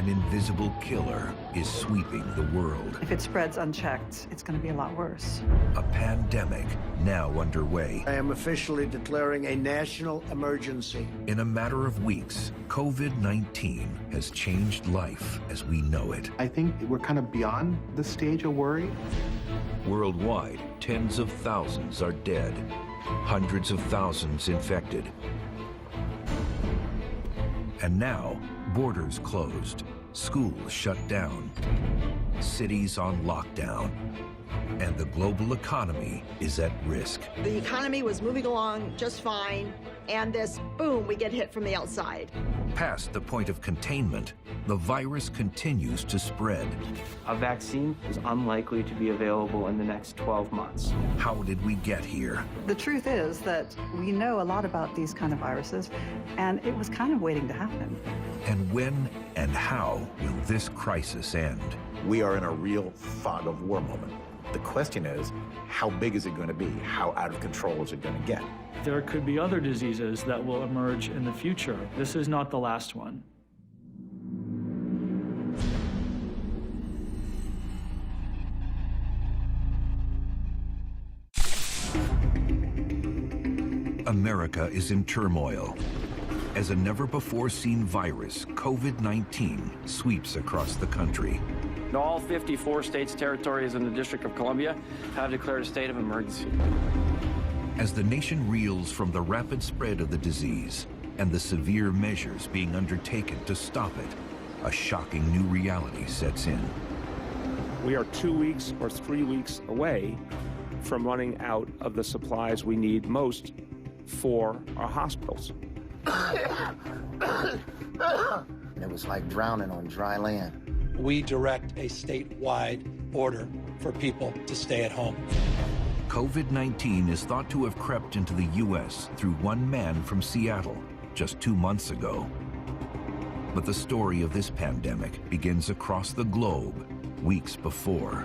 An invisible killer is sweeping the world. If it spreads unchecked, it's going to be a lot worse. A pandemic now underway. I am officially declaring a national emergency. In a matter of weeks, COVID-19 has changed life as we know it. I think we're kind of beyond the stage of worry. Worldwide, tens of thousands are dead, hundreds of thousands infected. And now, borders closed, schools shut down, cities on lockdown, and the global economy is at risk. The economy was moving along just fine, and this, boom, we get hit from the outside. Past the point of containment, the virus continues to spread. A vaccine is unlikely to be available in the next 12 months. How did we get here? The truth is that we know a lot about these kind of viruses, and it was kind of waiting to happen. And when and how will this crisis end? We are in a real fog of war moment. The question is, how big is it going to be? How out of control is it going to get? There could be other diseases that will emerge in the future. This is not the last one. America is in turmoil as a never-before-seen virus, COVID-19, sweeps across the country. All 54 states, territories, and the District of Columbia have declared a state of emergency. As the nation reels from the rapid spread of the disease and the severe measures being undertaken to stop it, a shocking new reality sets in. We are 2 weeks or 3 weeks away from running out of the supplies we need most for our hospitals. It was like drowning on dry land. We direct a statewide order for people to stay at home. COVID-19 is thought to have crept into the U.S. through one man from Seattle just 2 months ago. But the story of this pandemic begins across the globe weeks before.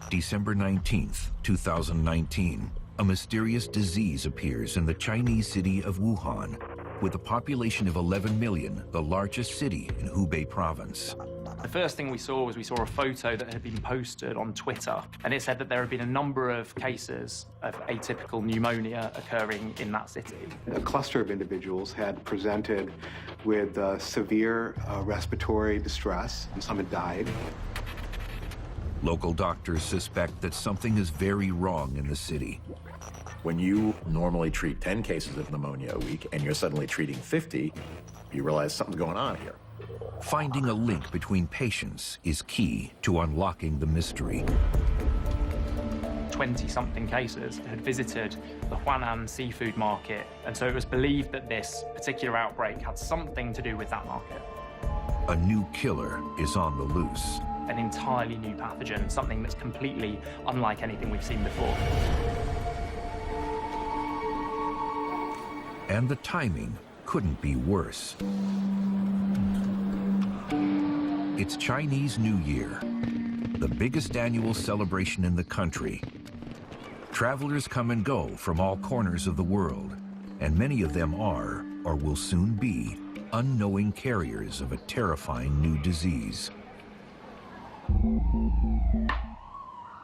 December 19th, 2019, a mysterious disease appears in the Chinese city of Wuhan. With a population of 11 million, the largest city in Hubei province. The first thing we saw was a photo that had been posted on Twitter, and it said that there had been a number of cases of atypical pneumonia occurring in that city. A cluster of individuals had presented with severe respiratory distress, and some had died. Local doctors suspect that something is very wrong in the city. When you normally treat 10 cases of pneumonia a week and you're suddenly treating 50, you realize something's going on here. Finding a link between patients is key to unlocking the mystery. 20-something cases had visited the Huanan seafood market, and so it was believed that this particular outbreak had something to do with that market. A new killer is on the loose. An entirely new pathogen, something that's completely unlike anything we've seen before. And the timing couldn't be worse. It's Chinese New Year, the biggest annual celebration in the country. Travelers come and go from all corners of the world, and many of them are, or will soon be, unknowing carriers of a terrifying new disease.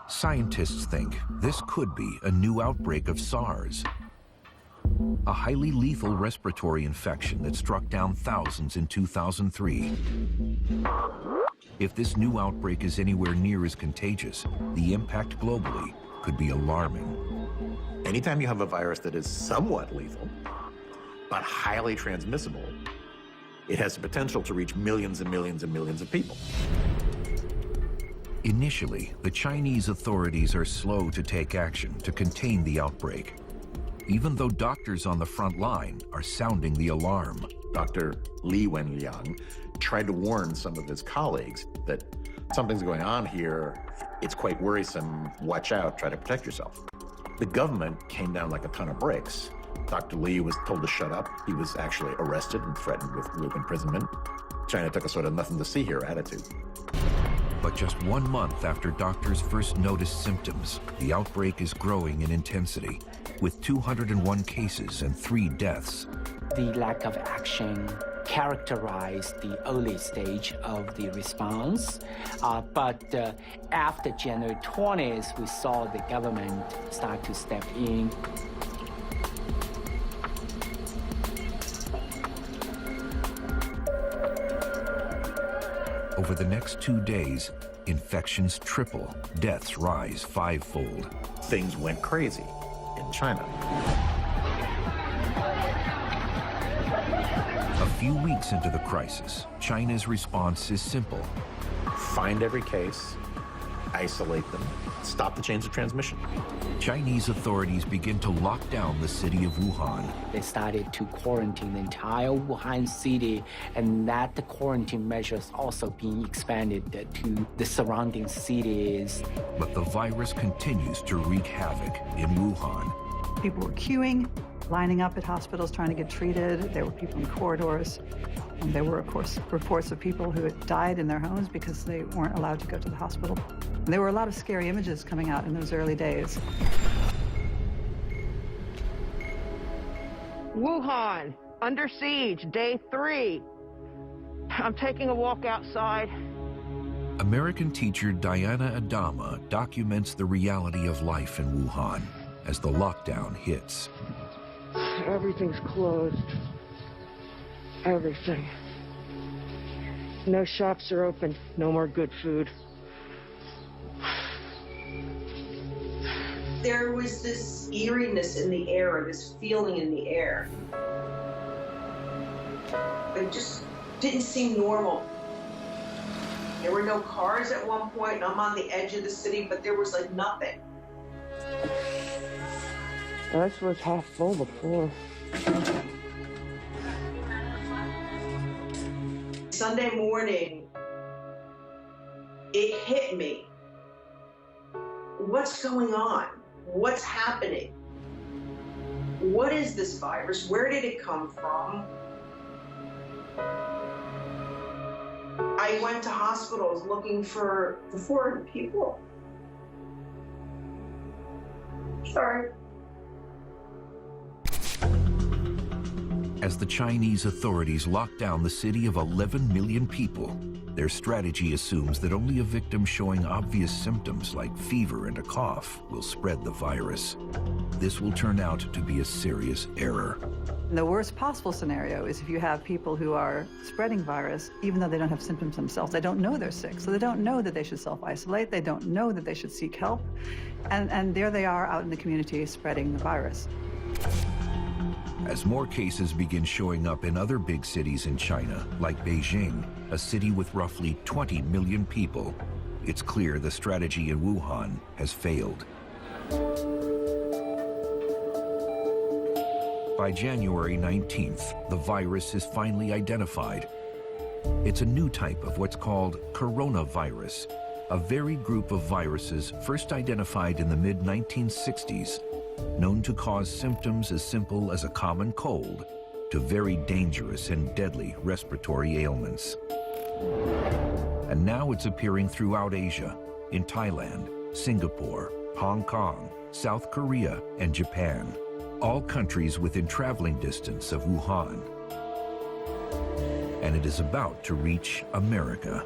Scientists think this could be a new outbreak of SARS, a highly lethal respiratory infection that struck down thousands in 2003. If this new outbreak is anywhere near as contagious, the impact globally could be alarming. Anytime you have a virus that is somewhat lethal, but highly transmissible, it has the potential to reach millions and millions and millions of people. Initially, the Chinese authorities are slow to take action to contain the outbreak, even though doctors on the front line are sounding the alarm. Dr. Li Wenliang tried to warn some of his colleagues that something's going on here, it's quite worrisome, watch out, try to protect yourself. The government came down like a ton of bricks. Dr. Li was told to shut up. He was actually arrested and threatened with imprisonment. China took a sort of nothing to see here attitude. But just 1 month after doctors first noticed symptoms, the outbreak is growing in intensity, with 201 cases and 3 deaths. The lack of action characterized the early stage of the response. But after January 20th, we saw the government start to step in. Over the next 2 days, infections triple, deaths rise 5-fold. Things went crazy in China. A few weeks into the crisis, China's response is simple. Find every case, isolate them, stop the chains of transmission. Chinese authorities begin to lock down the city of Wuhan. They started to quarantine the entire Wuhan city, and that the quarantine measures also being expanded to the surrounding cities. But the virus continues to wreak havoc in Wuhan. People were queuing, lining up at hospitals trying to get treated. There were people in corridors. And there were, of course, reports of people who had died in their homes because they weren't allowed to go to the hospital. And there were a lot of scary images coming out in those early days. Wuhan, under siege, day 3. I'm taking a walk outside. American teacher Diana Adama documents the reality of life in Wuhan as the lockdown hits. Everything's closed. Everything. No shops are open. No more good food. There was this eeriness in the air, this feeling in the air. It just didn't seem normal. There were no cars at one point, and I'm on the edge of the city, but there was like nothing. This was half full before. Sunday morning, it hit me. What's going on? What's happening? What is this virus? Where did it come from? I went to hospitals looking for the foreign people. Sorry. As the Chinese authorities lock down the city of 11 million people, their strategy assumes that only a victim showing obvious symptoms like fever and a cough will spread the virus. This will turn out to be a serious error. The worst possible scenario is if you have people who are spreading virus, even though they don't have symptoms themselves. They don't know they're sick, so they don't know that they should self-isolate. They don't know that they should seek help. And there they are out in the community spreading the virus. As more cases begin showing up in other big cities in China, like Beijing, a city with roughly 20 million people, it's clear the strategy in Wuhan has failed. By January 19th, the virus is finally identified. It's a new type of what's called coronavirus, a varied group of viruses first identified in the mid-1960s, known to cause symptoms as simple as a common cold to very dangerous and deadly respiratory ailments. And now it's appearing throughout Asia, in Thailand, Singapore, Hong Kong, South Korea, and Japan, all countries within traveling distance of Wuhan. And it is about to reach America.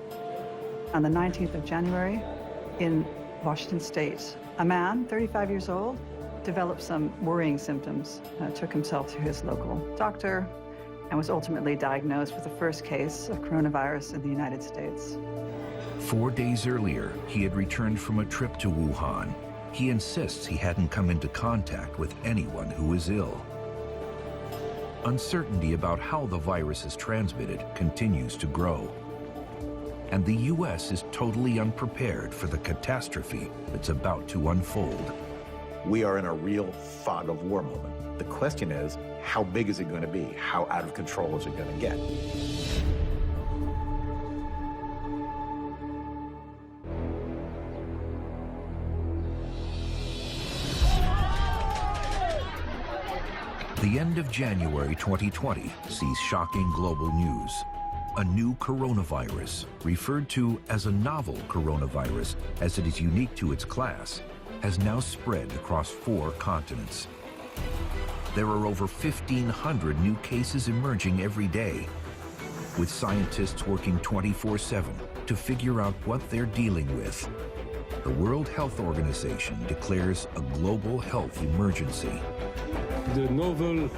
On the 19th of January, in Washington State, a man, 35 years old, developed some worrying symptoms, took himself to his local doctor, and was ultimately diagnosed with the first case of coronavirus in the United States. 4 days earlier, he had returned from a trip to Wuhan. He insists he hadn't come into contact with anyone who was ill. Uncertainty about how the virus is transmitted continues to grow. And the U.S. is totally unprepared for the catastrophe that's about to unfold. We are in a real fog of war moment. The question is, how big is it going to be? How out of control is it going to get? The end of January 2020 sees shocking global news. A new coronavirus, referred to as a novel coronavirus as it is unique to its class, has now spread across 4 continents. There are over 1,500 new cases emerging every day, with scientists working 24/7 to figure out what they're dealing with. The World Health Organization declares a global health emergency. The novel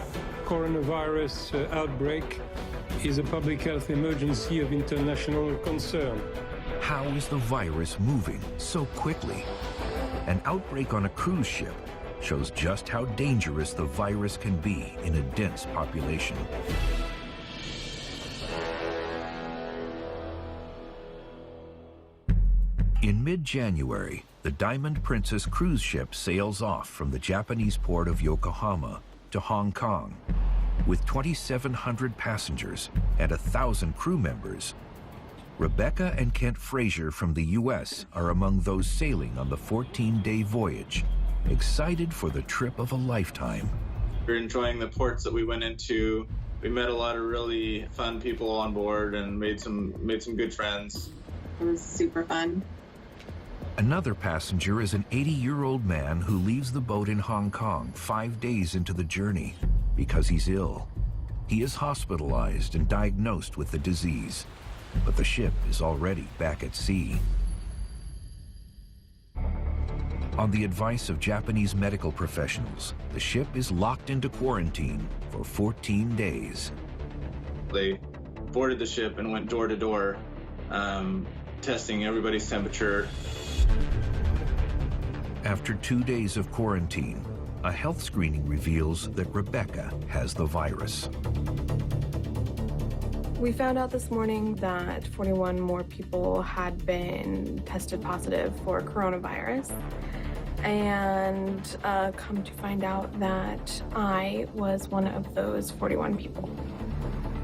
coronavirus outbreak is a public health emergency of international concern. How is the virus moving so quickly? An outbreak on a cruise ship shows just how dangerous the virus can be in a dense population. In mid-January, the Diamond Princess cruise ship sails off from the Japanese port of Yokohama to Hong Kong. With 2,700 passengers and 1,000 crew members, Rebecca and Kent Frazier from the U.S. are among those sailing on the 14-day voyage, excited for the trip of a lifetime. We're enjoying the ports that we went into. We met a lot of really fun people on board and made some good friends. It was super fun. Another passenger is an 80-year-old man who leaves the boat in Hong Kong 5 days into the journey because he's ill. He is hospitalized and diagnosed with the disease, but the ship is already back at sea. On the advice of Japanese medical professionals, the ship is locked into quarantine for 14 days. They boarded the ship and went door to door, testing everybody's temperature. After 2 days of quarantine, a health screening reveals that Rebecca has the virus. We found out this morning that 41 more people had been tested positive for coronavirus, and come to find out that I was one of those 41 people.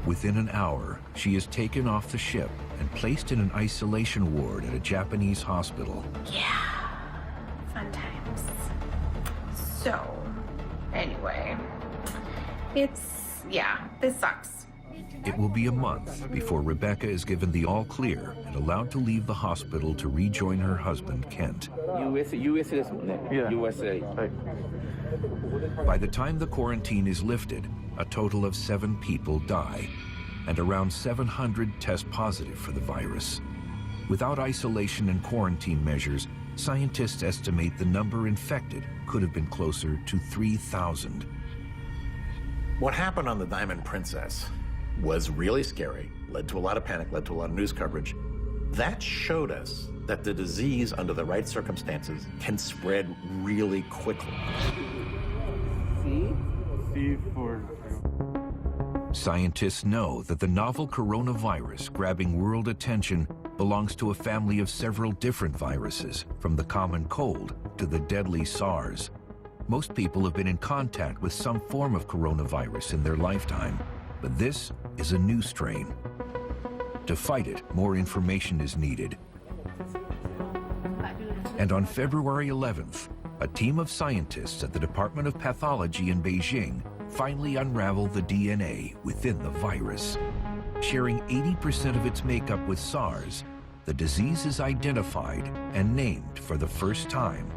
Within an hour, she is taken off the ship and placed in an isolation ward at a Japanese hospital. Yeah, fun times. So, anyway, this sucks. It will be a month before Rebecca is given the all clear and allowed to leave the hospital to rejoin her husband, Kent. USA. By the time the quarantine is lifted, a total of 7 people die, and around 700 test positive for the virus. Without isolation and quarantine measures, scientists estimate the number infected could have been closer to 3,000. What happened on the Diamond Princess was really scary, led to a lot of panic, led to a lot of news coverage. That showed us that the disease, under the right circumstances, can spread really quickly. Scientists know that the novel coronavirus grabbing world attention belongs to a family of several different viruses, from the common cold to the deadly SARS. Most people have been in contact with some form of coronavirus in their lifetime, but this is a new strain. To fight it, more information is needed. And on February 11th, a team of scientists at the Department of Pathology in Beijing finally unraveled the DNA within the virus. Sharing 80% of its makeup with SARS, the disease is identified and named for the first time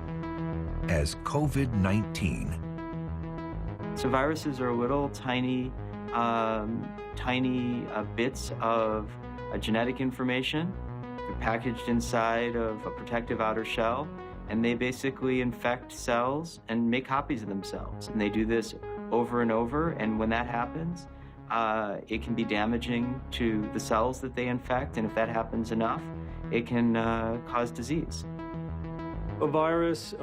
as COVID-19. So viruses are little tiny bits of genetic information. They're packaged inside of a protective outer shell, and they basically infect cells and make copies of themselves. And they do this over and over, and when that happens, it can be damaging to the cells that they infect, and if that happens enough, it can cause disease. A virus,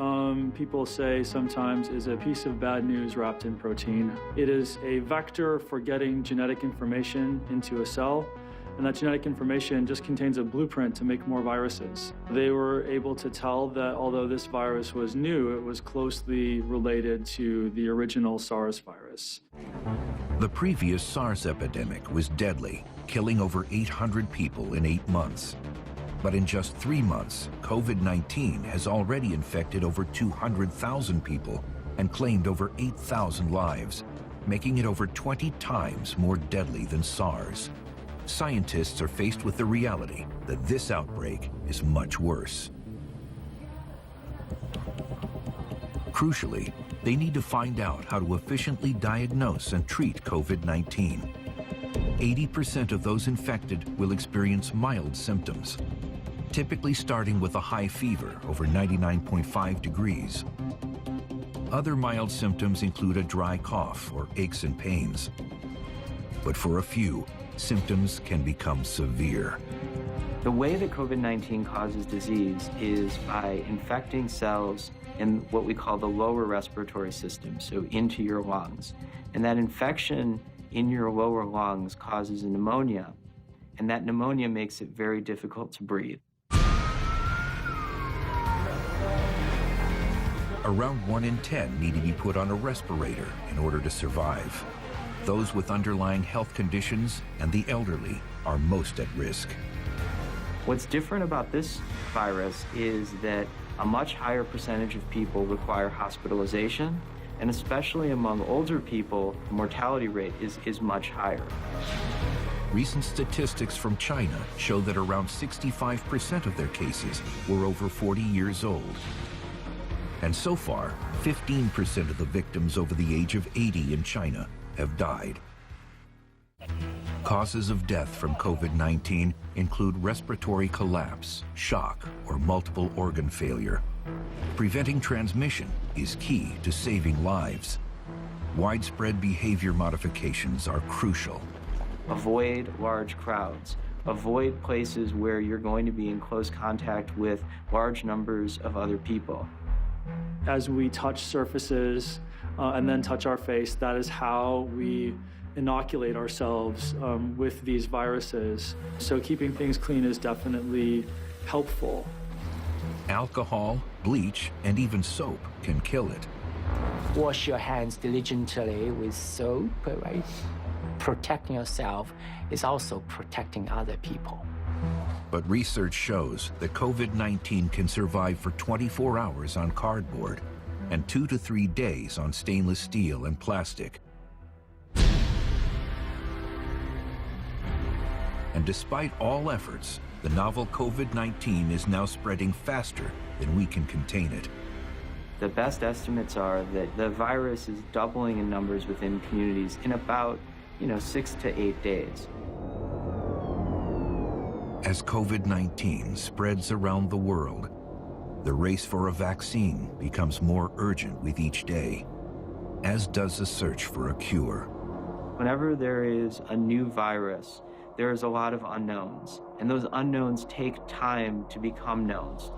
people say sometimes, is a piece of bad news wrapped in protein. It is a vector for getting genetic information into a cell, and that genetic information just contains a blueprint to make more viruses. They were able to tell that although this virus was new, it was closely related to the original SARS virus. The previous SARS epidemic was deadly, killing over 800 people in 8 months. But in just 3 months, COVID-19 has already infected over 200,000 people and claimed over 8,000 lives, making it over 20 times more deadly than SARS. scientists are faced with the reality that this outbreak is much worse. Crucially, they need to find out how to efficiently diagnose and treat COVID-19. 80% of those infected will experience mild symptoms, typically starting with a high fever over 99.5 degrees. Other mild symptoms include a dry cough or aches and pains. But for a few, symptoms can become severe. The way that COVID-19 causes disease is by infecting cells in what we call the lower respiratory system, so into your lungs. And that infection in your lower lungs causes a pneumonia, and that pneumonia makes it very difficult to breathe. Around 1 in 10 need to be put on a respirator in order to survive. Those with underlying health conditions and the elderly are most at risk. What's different about this virus is that a much higher percentage of people require hospitalization, and especially among older people, the mortality rate is much higher. Recent statistics from China show that around 65% of their cases were over 40 years old. And so far, 15% of the victims over the age of 80 in China have died. Causes of death from COVID-19 include respiratory collapse, shock, or multiple organ failure. Preventing transmission is key to saving lives. Widespread behavior modifications are crucial. Avoid large crowds. Avoid places where you're going to be in close contact with large numbers of other people. As we touch surfaces and then touch our face, that is how we inoculate ourselves with these viruses. So keeping things clean is definitely helpful. Alcohol, bleach, and even soap can kill it. Wash your hands diligently with soap, right? Protecting yourself is also protecting other people. But research shows that COVID-19 can survive for 24 hours on cardboard and 2 to 3 days on stainless steel and plastic. And despite all efforts, the novel COVID-19 is now spreading faster than we can contain it. The best estimates are that the virus is doubling in numbers within communities in about, 6 to 8 days. As COVID-19 spreads around the world, the race for a vaccine becomes more urgent with each day, as does the search for a cure. Whenever there is a new virus, there is a lot of unknowns, and those unknowns take time to become knowns.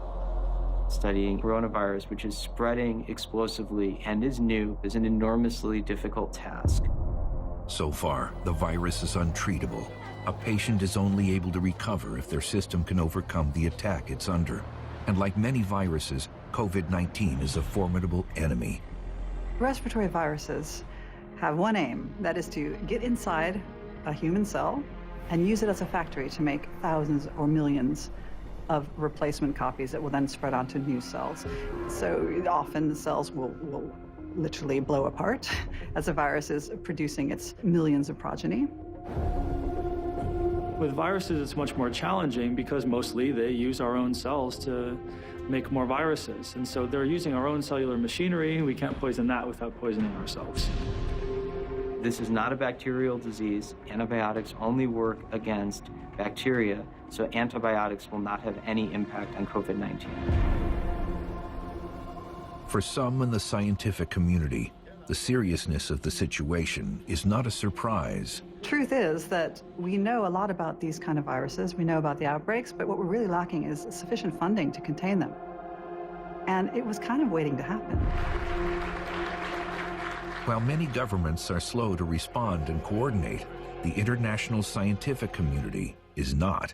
Studying coronavirus, which is spreading explosively and is new, is an enormously difficult task. So far, the virus is untreatable. A patient is only able to recover if their system can overcome the attack it's under. And like many viruses, COVID-19 is a formidable enemy. Respiratory viruses have one aim, that is to get inside a human cell and use it as a factory to make thousands or millions of replacement copies that will then spread onto new cells. So often the cells will literally blow apart as the virus is producing its millions of progeny. With viruses, it's much more challenging because mostly they use our own cells to make more viruses. And so they're using our own cellular machinery. We can't poison that without poisoning ourselves. This is not a bacterial disease. Antibiotics only work against bacteria, so antibiotics will not have any impact on COVID-19. For some in the scientific community, the seriousness of the situation is not a surprise. Truth is that we know a lot about these kind of viruses. We know about the outbreaks, but what we're really lacking is sufficient funding to contain them. And it was kind of waiting to happen. While many governments are slow to respond and coordinate, the international scientific community is not.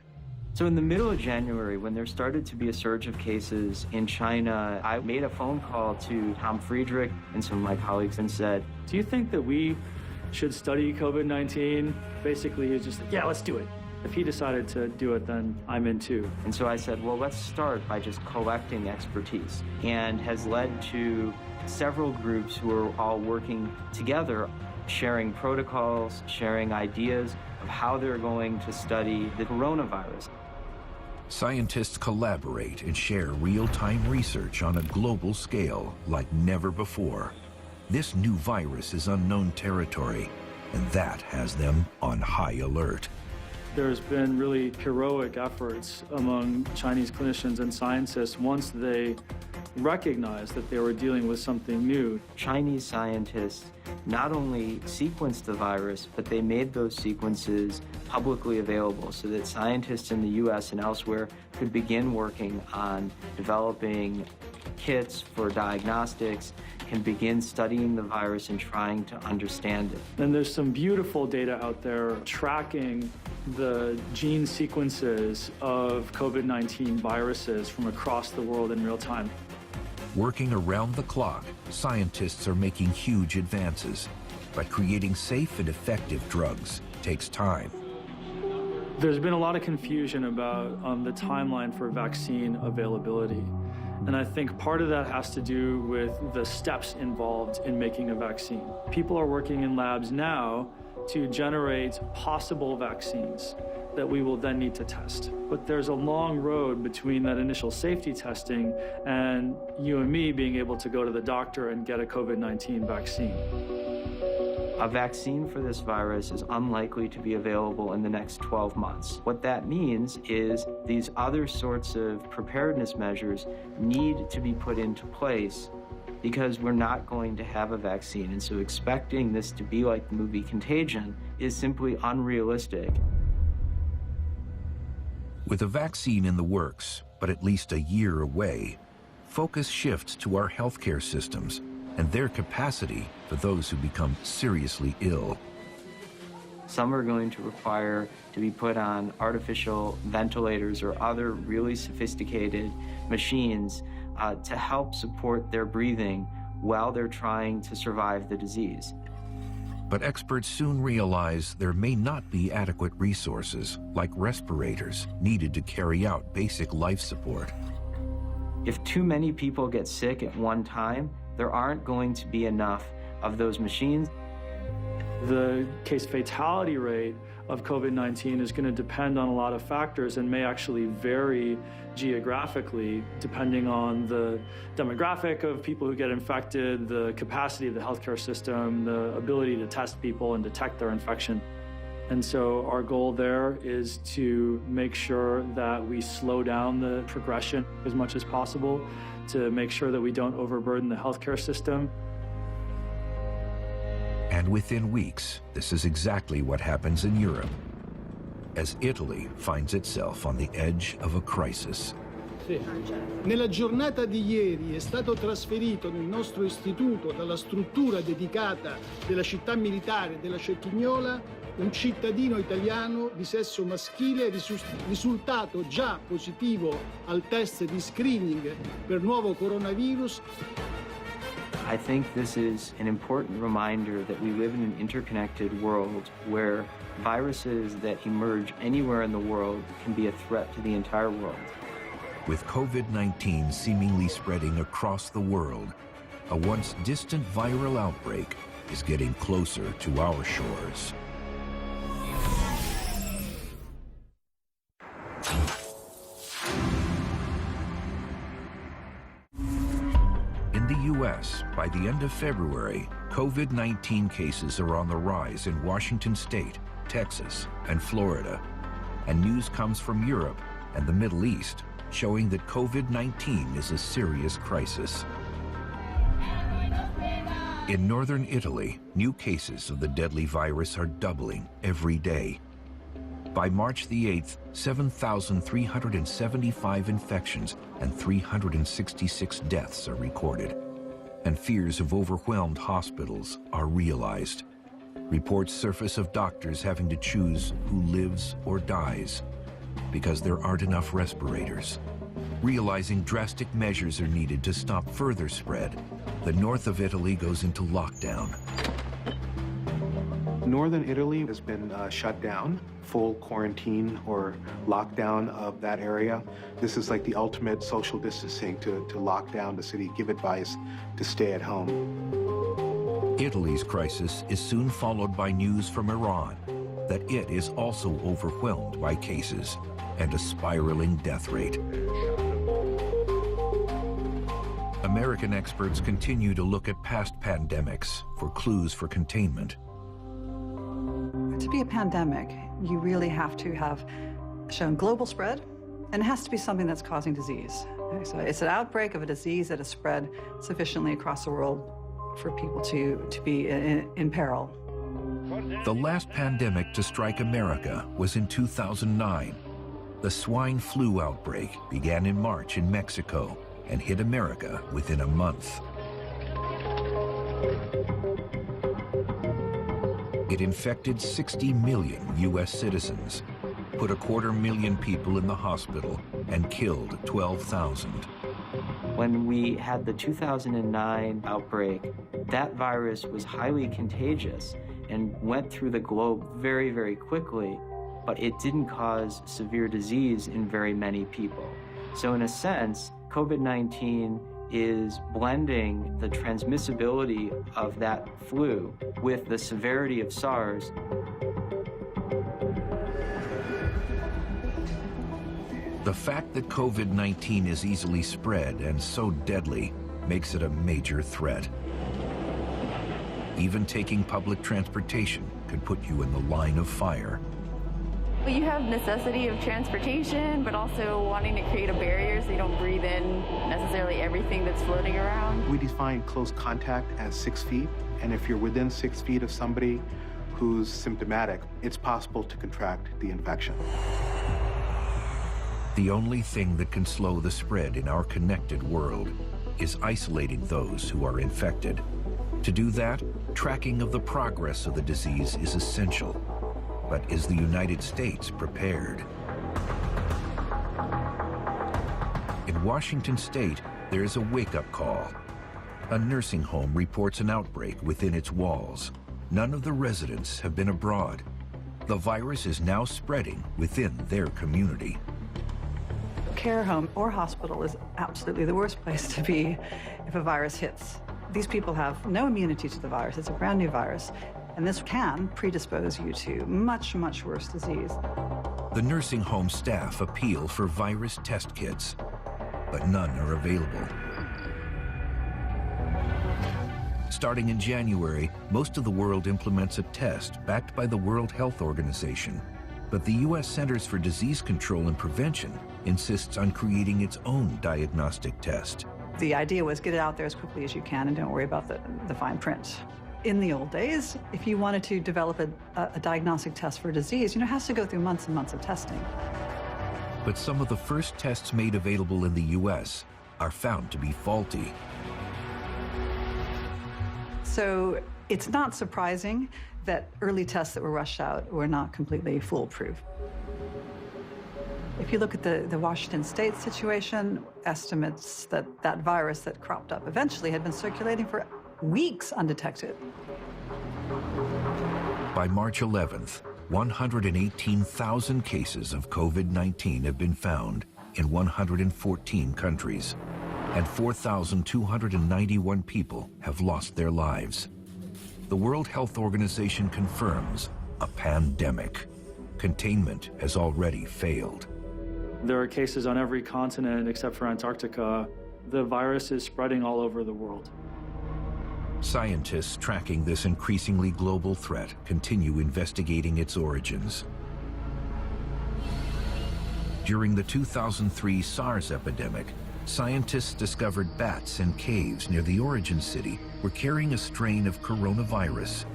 So in the middle of January, when there started to be a surge of cases in China, I made a phone call to Tom Friedrich and some of my colleagues and said, do you think that we should study COVID-19? Basically, he was just like, yeah, let's do it. If he decided to do it, then I'm in too. And so I said, well, let's start by just collecting expertise, and has led to several groups who are all working together, sharing protocols, sharing ideas of how they're going to study the coronavirus. Scientists collaborate and share real-time research on a global scale like never before. This new virus is unknown territory, and that has them on high alert. There's been really heroic efforts among Chinese clinicians and scientists once they recognized that they were dealing with something new. Chinese scientists not only sequenced the virus, but they made those sequences publicly available so that scientists in the US and elsewhere could begin working on developing kits for diagnostics, can begin studying the virus and trying to understand it. And there's some beautiful data out there tracking the gene sequences of COVID-19 viruses from across the world in real time. Working around the clock, scientists are making huge advances, but creating safe and effective drugs takes time. There's been a lot of confusion about the timeline for vaccine availability. And I think part of that has to do with the steps involved in making a vaccine. People are working in labs now to generate possible vaccines that we will then need to test. But there's a long road between that initial safety testing and you and me being able to go to the doctor and get a COVID-19 vaccine. A vaccine for this virus is unlikely to be available in the next 12 months. What that means is these other sorts of preparedness measures need to be put into place because we're not going to have a vaccine. And so expecting this to be like the movie Contagion is simply unrealistic. With a vaccine in the works, but at least a year away, focus shifts to our healthcare systems and their capacity for those who become seriously ill. Some are going to require to be put on artificial ventilators or other really sophisticated machines to help support their breathing while they're trying to survive the disease. But experts soon realize there may not be adequate resources, like respirators, needed to carry out basic life support. If too many people get sick at one time, there aren't going to be enough of those machines. The case fatality rate of COVID-19 is going to depend on a lot of factors and may actually vary geographically depending on the demographic of people who get infected, the capacity of the healthcare system, the ability to test people and detect their infection. And so our goal there is to make sure that we slow down the progression as much as possible, to make sure that we don't overburden the healthcare system. And within weeks, this is exactly what happens in Europe, as Italy finds itself on the edge of a crisis. Sì. Nella giornata di ieri è stato trasferito nel nostro istituto dalla struttura dedicata della città militare della Cecchignola un cittadino italiano di sesso maschile risultato già positivo al test di screening per nuovo coronavirus. I think this is an important reminder that we live in an interconnected world where viruses that emerge anywhere in the world can be a threat to the entire world. With COVID-19 seemingly spreading across the world, a once distant viral outbreak is getting closer to our shores. In the U.S., by the end of February, COVID-19 cases are on the rise in Washington State, Texas, and Florida. And news comes from Europe and the Middle East, showing that COVID-19 is a serious crisis. In northern Italy, new cases of the deadly virus are doubling every day. By March the 8th, 7,375 infections and 366 deaths are recorded. And fears of overwhelmed hospitals are realized. Reports surface of doctors having to choose who lives or dies because there aren't enough respirators. Realizing drastic measures are needed to stop further spread, the north of Italy goes into lockdown. Northern Italy has been shut down, full quarantine or lockdown of that area. This is like the ultimate social distancing to lock down the city, give advice to stay at home. Italy's crisis is soon followed by news from Iran, that it is also overwhelmed by cases and a spiraling death rate. American experts continue to look at past pandemics for clues for containment. To be a pandemic, you really have to have shown global spread, and it has to be something that's causing disease. Okay, so it's an outbreak of a disease that has spread sufficiently across the world for people to be in peril. The last pandemic to strike America was in 2009. The swine flu outbreak began in March in Mexico and hit America within a month. It infected 60 million U.S. citizens, put 250,000 people in the hospital, and killed 12,000. When we had the 2009 outbreak, that virus was highly contagious and went through the globe very, very quickly, but it didn't cause severe disease in very many people. So in a sense, COVID-19 is blending the transmissibility of that flu with the severity of SARS. The fact that COVID-19 is easily spread and so deadly makes it a major threat. Even taking public transportation could put you in the line of fire. Well, you have necessity of transportation, but also wanting to create a barrier so you don't breathe in necessarily everything that's floating around. We define close contact as 6 feet, and if you're within 6 feet of somebody who's symptomatic, it's possible to contract the infection. The only thing that can slow the spread in our connected world is isolating those who are infected. To do that, tracking of the progress of the disease is essential. But is the United States prepared? In Washington state, there is a wake-up call. A nursing home reports an outbreak within its walls. None of the residents have been abroad. The virus is now spreading within their community. Care home or hospital is absolutely the worst place to be if a virus hits. These people have no immunity to the virus. It's a brand new virus. And this can predispose you to much, much worse disease. The nursing home staff appeal for virus test kits, but none are available. Starting in January, most of the world implements a test backed by the World Health Organization. But the U.S. Centers for Disease Control and Prevention insists on creating its own diagnostic test. The idea was get it out there as quickly as you can and don't worry about the fine print. In the old days, if you wanted to develop a diagnostic test for a disease, it has to go through months and months of testing. But some of the first tests made available in the U.S. are found to be faulty. So it's not surprising that early tests that were rushed out were not completely foolproof. If you look at the Washington state situation, estimates that that virus that cropped up eventually had been circulating for weeks undetected. By March 11th, 118,000 cases of COVID-19 have been found in 114 countries, and 4,291 people have lost their lives. The World Health Organization confirms a pandemic. Containment has already failed. There are cases on every continent except for Antarctica. The virus is spreading all over the world. Scientists tracking this increasingly global threat continue investigating its origins. During the 2003 SARS epidemic, scientists discovered bats in caves near the origin city were carrying a strain of coronavirus.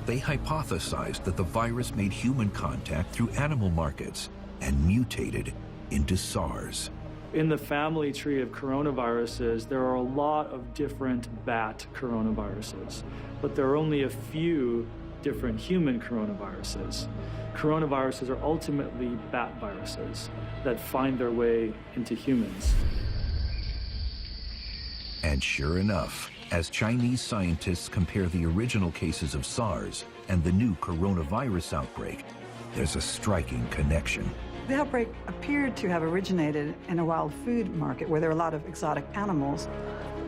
They hypothesized that the virus made human contact through animal markets and mutated into SARS. In the family tree of coronaviruses, there are a lot of different bat coronaviruses, but there are only a few different human coronaviruses. Coronaviruses are ultimately bat viruses that find their way into humans. And sure enough, as Chinese scientists compare the original cases of SARS and the new coronavirus outbreak, there's a striking connection. The outbreak appeared to have originated in a wild food market where there are a lot of exotic animals.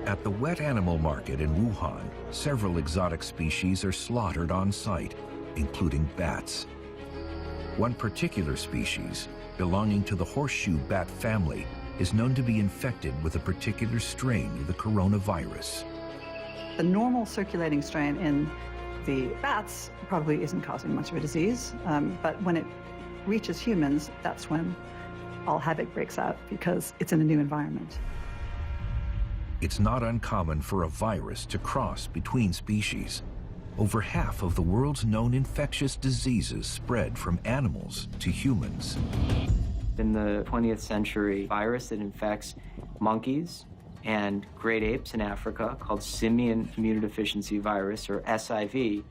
At the wet animal market in Wuhan, several exotic species are slaughtered on site, including bats. One particular species, belonging to the horseshoe bat family, is known to be infected with a particular strain of the coronavirus. The normal circulating strain in the bats probably isn't causing much of a disease, but when it reaches humans, that's when all havoc breaks out because it's in a new environment. It's not uncommon for a virus to cross between species. Over half of the world's known infectious diseases spread from animals to humans. In the 20th century, virus that infects monkeys and great apes in Africa, called simian immunodeficiency virus, or SIV,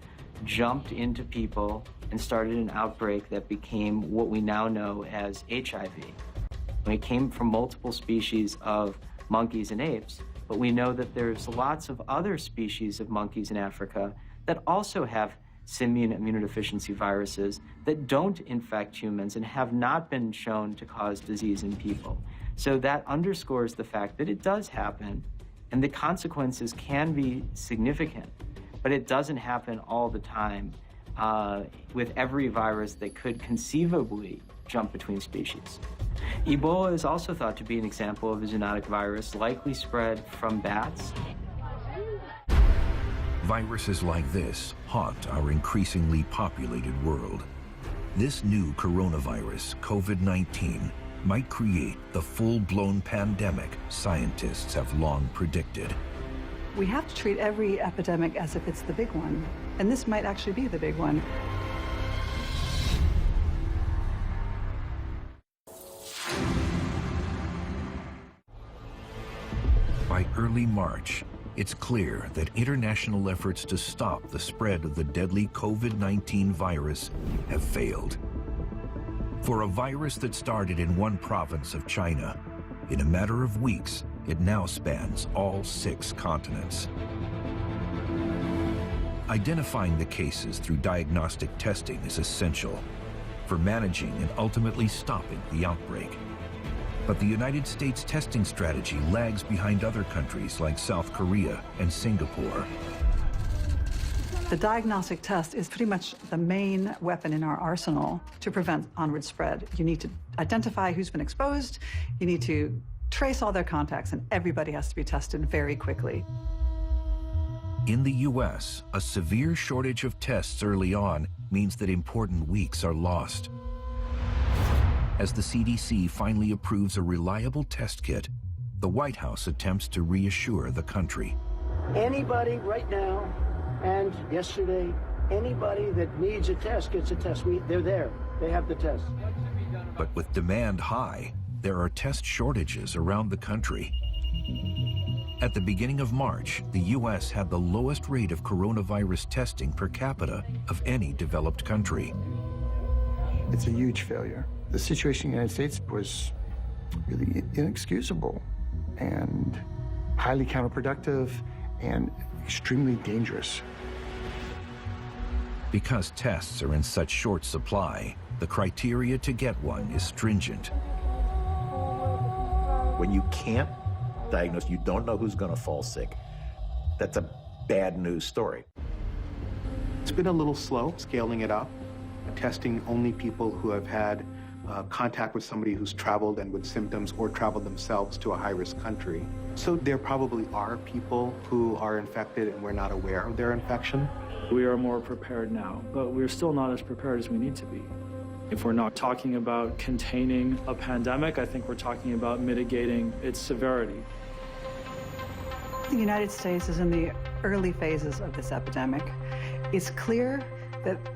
jumped into people and started an outbreak that became what we now know as HIV. It came from multiple species of monkeys and apes, but we know that there's lots of other species of monkeys in Africa that also have simian immunodeficiency viruses that don't infect humans and have not been shown to cause disease in people. So that underscores the fact that it does happen, and the consequences can be significant, but it doesn't happen all the time with every virus that could conceivably jump between species. Ebola is also thought to be an example of a zoonotic virus likely spread from bats. Viruses like this haunt our increasingly populated world. This new coronavirus, COVID-19, might create the full-blown pandemic scientists have long predicted. We have to treat every epidemic as if it's the big one, and this might actually be the big one. By early March, it's clear that international efforts to stop the spread of the deadly COVID-19 virus have failed. For a virus that started in one province of China, in a matter of weeks, it now spans all 6 continents. Identifying the cases through diagnostic testing is essential for managing and ultimately stopping the outbreak. But the United States testing strategy lags behind other countries like South Korea and Singapore. The diagnostic test is pretty much the main weapon in our arsenal to prevent onward spread. You need to identify who's been exposed, you need to trace all their contacts, and everybody has to be tested very quickly. In the U.S., a severe shortage of tests early on means that important weeks are lost. As the CDC finally approves a reliable test kit, the White House attempts to reassure the country. Anybody right now and yesterday, anybody that needs a test gets a test. They're there. They have the test. But with demand high, there are test shortages around the country. At the beginning of March, the U.S. had the lowest rate of coronavirus testing per capita of any developed country. It's a huge failure. The situation in the United States was really inexcusable and highly counterproductive and extremely dangerous. Because tests are in such short supply, the criteria to get one is stringent. When you can't diagnose, you don't know who's going to fall sick, that's a bad news story. It's been a little slow scaling it up, testing only people who have had contact with somebody who's traveled and with symptoms or traveled themselves to a high-risk country. So there probably are people who are infected and we're not aware of their infection. We are more prepared now, but we're still not as prepared as we need to be. If we're not talking about containing a pandemic, I think we're talking about mitigating its severity. The United States is in the early phases of this epidemic. It's clear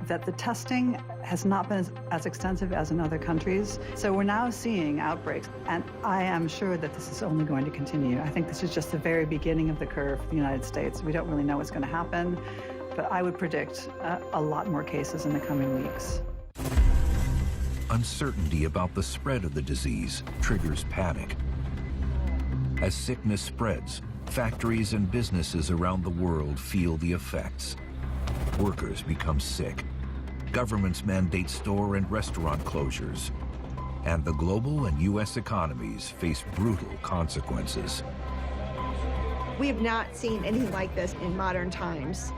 that the testing has not been as extensive as in other countries. So we're now seeing outbreaks, and I am sure that this is only going to continue. I think this is just the very beginning of the curve for the United States. We don't really know what's going to happen, but I would predict a lot more cases in the coming weeks. Uncertainty about the spread of the disease triggers panic. As sickness spreads, factories and businesses around the world feel the effects. Workers become sick. Governments mandate store and restaurant closures. And the global and U.S. economies face brutal consequences. We have not seen anything like this in modern times.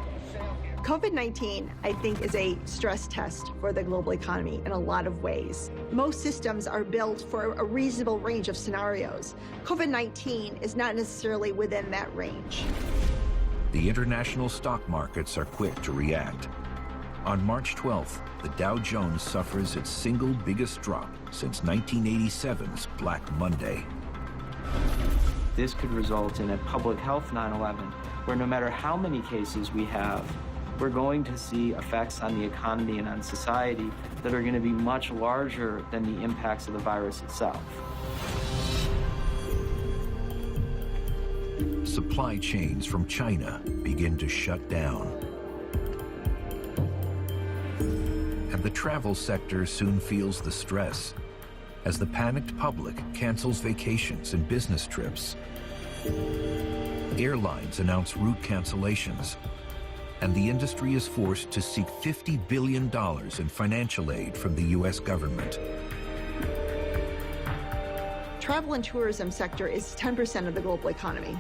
COVID-19, I think, is a stress test for the global economy in a lot of ways. Most systems are built for a reasonable range of scenarios. COVID-19 is not necessarily within that range. The international stock markets are quick to react. On March 12th, the Dow Jones suffers its single biggest drop since 1987's Black Monday. This could result in a public health 9/11, where no matter how many cases we have, we're going to see effects on the economy and on society that are going to be much larger than the impacts of the virus itself. Supply chains from China begin to shut down. And the travel sector soon feels the stress as the panicked public cancels vacations and business trips. Airlines announce route cancellations, and the industry is forced to seek $50 billion in financial aid from the U.S. government. Travel and tourism sector is 10% of the global economy.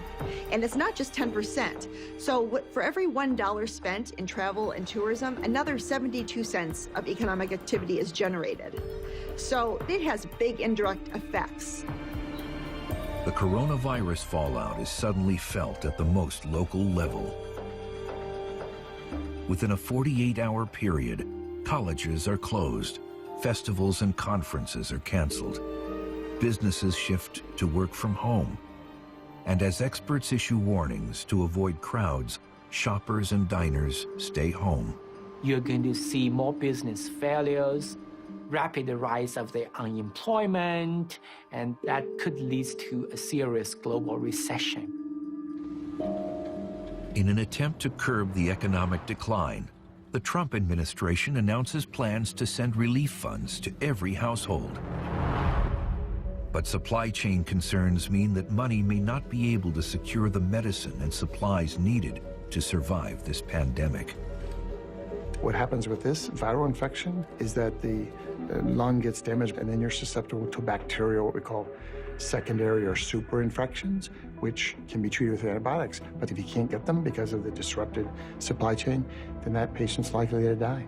And it's not just 10%. So for every $1 spent in travel and tourism, another 72 cents of economic activity is generated. So it has big indirect effects. The coronavirus fallout is suddenly felt at the most local level. Within a 48-hour period, colleges are closed, festivals and conferences are canceled. Businesses shift to work from home. And as experts issue warnings to avoid crowds, shoppers and diners stay home. You're going to see more business failures, rapid rise of the unemployment, and that could lead to a serious global recession. In an attempt to curb the economic decline, the Trump administration announces plans to send relief funds to every household. But supply chain concerns mean that money may not be able to secure the medicine and supplies needed to survive this pandemic. What happens with this viral infection is that the lung gets damaged, and then you're susceptible to bacterial, what we call secondary or super infections, which can be treated with antibiotics. But if you can't get them because of the disrupted supply chain, then that patient's likely to die.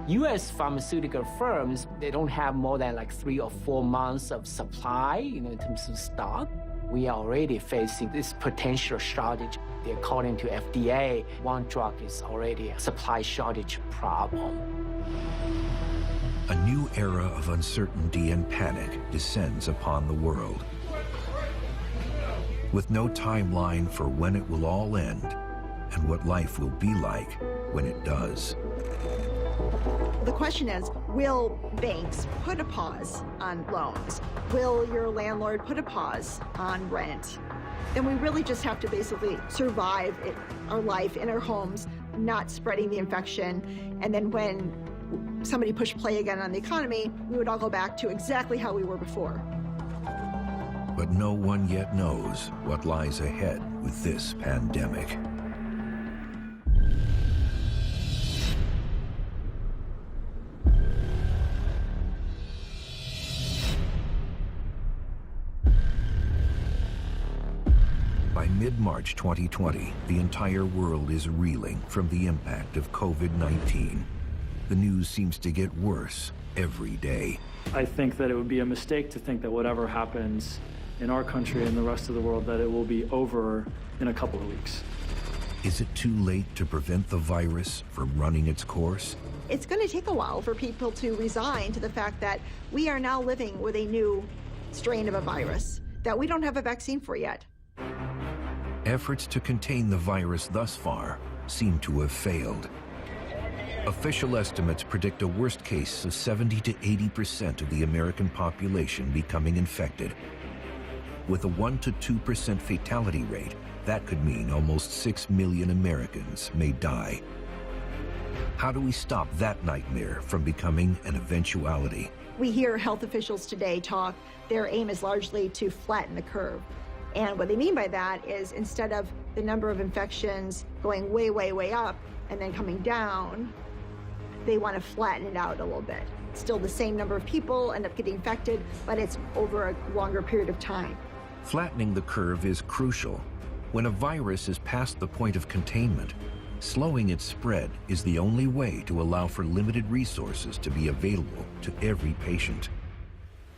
U.S. pharmaceutical firms, they don't have more than like 3 or 4 months of supply, in terms of stock. We are already facing this potential shortage. According to FDA, one drug is already a supply shortage problem. A new era of uncertainty and panic descends upon the world. With no timeline for when it will all end and what life will be like when it does. The question is, will banks put a pause on loans? Will your landlord put a pause on rent? Then we really just have to basically survive our life in our homes, not spreading the infection. And then when somebody pushed play again on the economy, we would all go back to exactly how we were before. But no one yet knows what lies ahead with this pandemic. By mid-March 2020, the entire world is reeling from the impact of COVID-19. The news seems to get worse every day. I think that it would be a mistake to think that whatever happens in our country and the rest of the world, that it will be over in a couple of weeks. Is it too late to prevent the virus from running its course? It's going to take a while for people to resign to the fact that we are now living with a new strain of a virus that we don't have a vaccine for yet. Efforts to contain the virus thus far seem to have failed. Official estimates predict a worst case of 70 to 80% of the American population becoming infected. With a 1 to 2% fatality rate, that could mean almost 6 million Americans may die. How do we stop that nightmare from becoming an eventuality? We hear health officials today talk, their aim is largely to flatten the curve. And what they mean by that is instead of the number of infections going way, way, way up and then coming down, they want to flatten it out a little bit. Still the same number of people end up getting infected, but it's over a longer period of time. Flattening the curve is crucial. When a virus is past the point of containment, Slowing its spread is the only way to allow for limited resources to be available to every patient.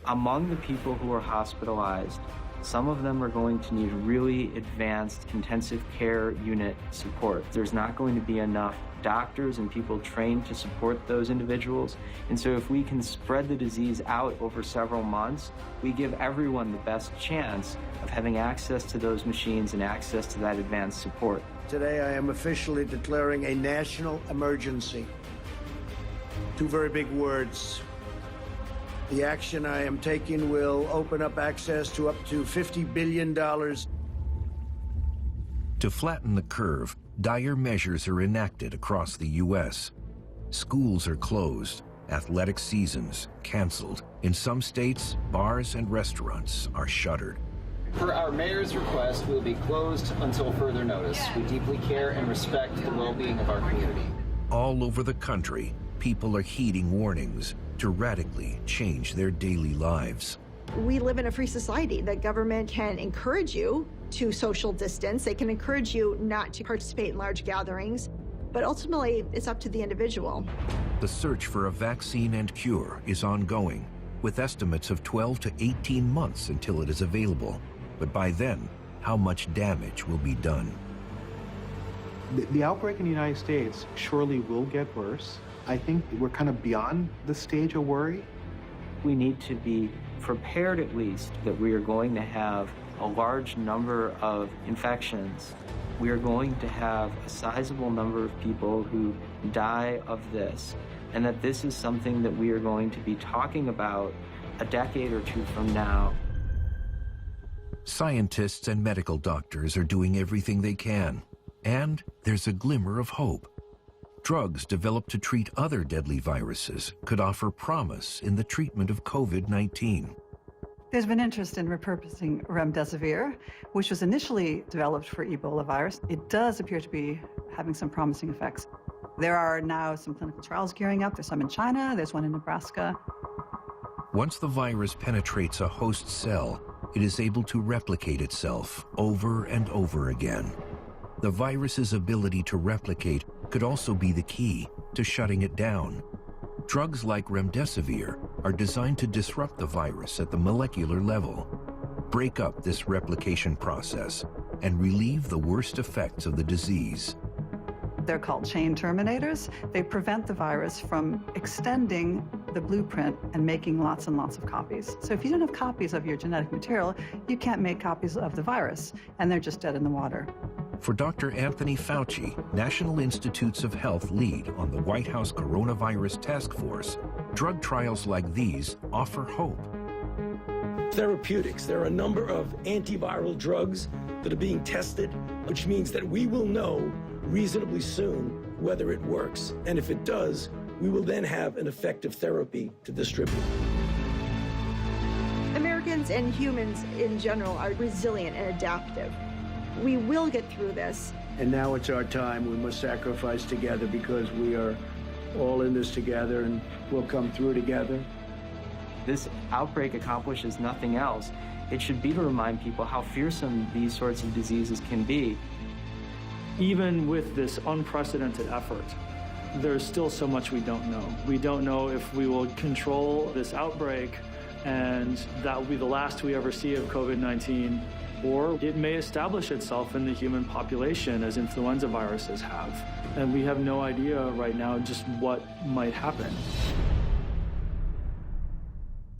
Among the people who are hospitalized, some of them are going to need really advanced intensive care unit support. There's not going to be enough doctors and people trained to support those individuals. And so if we can spread the disease out over several months, we give everyone the best chance of having access to those machines and access to that advanced support. Today, I am officially declaring a national emergency. Two very big words. The action I am taking will open up access to up to $50 billion. To flatten the curve, dire measures are enacted across the U.S. Schools are closed, athletic seasons canceled. In some states, bars and restaurants are shuttered. Per our mayor's request, we will be closed until further notice. We deeply care and respect the well-being of our community. All over the country, people are heeding warnings to radically change their daily lives. We live in a free society. The government can encourage you to social distance. They can encourage you not to participate in large gatherings, but ultimately it's up to the individual. The search for a vaccine and cure is ongoing, with estimates of 12 to 18 months until it is available. But by then, how much damage will be done? The outbreak in the United States surely will get worse. I think we're kind of beyond the stage of worry. We need to be prepared at least that we are going to have a large number of infections. We are going to have a sizable number of people who die of this, and that this is something that we are going to be talking about a decade or two from now. Scientists and medical doctors are doing everything they can, and there's a glimmer of hope. Drugs developed to treat other deadly viruses could offer promise in the treatment of COVID-19. There's been interest in repurposing remdesivir, which was initially developed for Ebola virus. It does appear to be having some promising effects. There are now some clinical trials gearing up. There's some in China, there's one in Nebraska. Once the virus penetrates a host cell, it is able to replicate itself over and over again. The virus's ability to replicate could also be the key to shutting it down. Drugs like remdesivir are designed to disrupt the virus at the molecular level, break up this replication process, and relieve the worst effects of the disease. They're called chain terminators. They prevent the virus from extending the blueprint and making lots and lots of copies. So if you don't have copies of your genetic material, you can't make copies of the virus, and they're just dead in the water. For Dr. Anthony Fauci, National Institutes of Health lead on the White House Coronavirus Task Force, drug trials like these offer hope. Therapeutics. There are a number of antiviral drugs that are being tested, which means that we will know reasonably soon whether it works. And if it does, we will then have an effective therapy to distribute. Americans and humans in general are resilient and adaptive. We will get through this. And now it's our time. We must sacrifice together because we are all in this together and we'll come through together. This outbreak accomplishes nothing else. It should be to remind people how fearsome these sorts of diseases can be. Even with this unprecedented effort, there's still so much we don't know. We don't know if we will control this outbreak and that will be the last we ever see of COVID-19, or it may establish itself in the human population as influenza viruses have. And we have no idea right now just what might happen.